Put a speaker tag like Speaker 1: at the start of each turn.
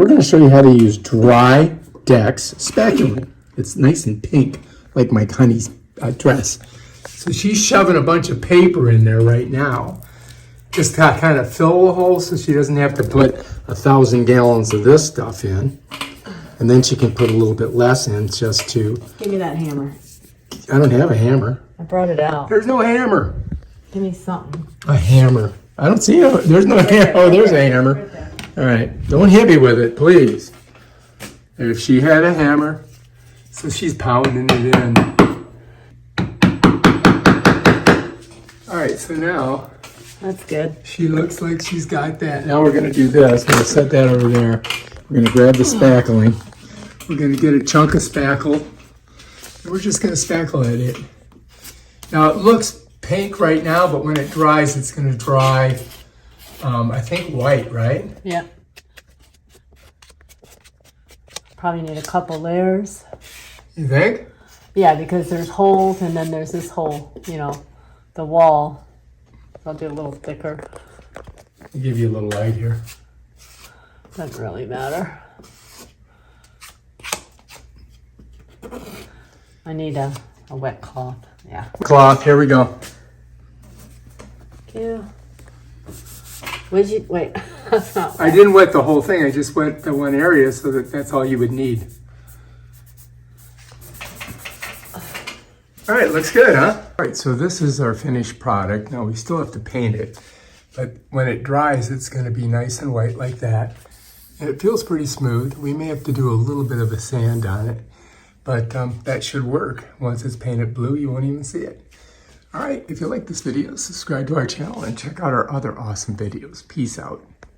Speaker 1: We're going to show you how to use DryDex Spackling. It's nice and pink, like my honey's dress. So she's shoving a bunch of paper in there right now, just to kind of fill the hole so she doesn't have to put 1,000 gallons of this stuff in. And then she can put a little bit less in just to...
Speaker 2: Give me that hammer.
Speaker 1: I don't have a hammer.
Speaker 2: I brought it out.
Speaker 1: There's no hammer.
Speaker 2: Give me something.
Speaker 1: A hammer. I don't see it. There's no hammer. Oh, there's a hammer. All right. Don't hit me with it, please. If she had a hammer, so she's pounding it in. All right, so now
Speaker 2: That's good.
Speaker 1: she looks like she's got that. Now we're going to do this. We're going to set that over there. We're going to grab the spackling. We're going to get a chunk of spackle. And we're just going to spackle at it. Now it looks pink right now, but when it dries, it's going to dry, I think, white, right?
Speaker 2: Yeah. Probably need a couple layers.
Speaker 1: You think?
Speaker 2: Yeah, because there's holes and then there's this hole, you know, the wall. I'll do a little thicker.
Speaker 1: I'll give you a little light here.
Speaker 2: Doesn't really matter. I need a wet cloth. Yeah.
Speaker 1: Cloth, here we go.
Speaker 2: Thank you. Where'd you, wait. That's not wet.
Speaker 1: I didn't wet the whole thing. I just wet the one area so that's all you would need. All right, looks good, huh? All right, so this is our finished product. Now we still have to paint it, but when it dries, it's going to be nice and white like that. And it feels pretty smooth. We may have to do a little bit of a sand on it, but that should work. Once it's painted blue, you won't even see it. All right, if you like this video, subscribe to our channel and check out our other awesome videos. Peace out.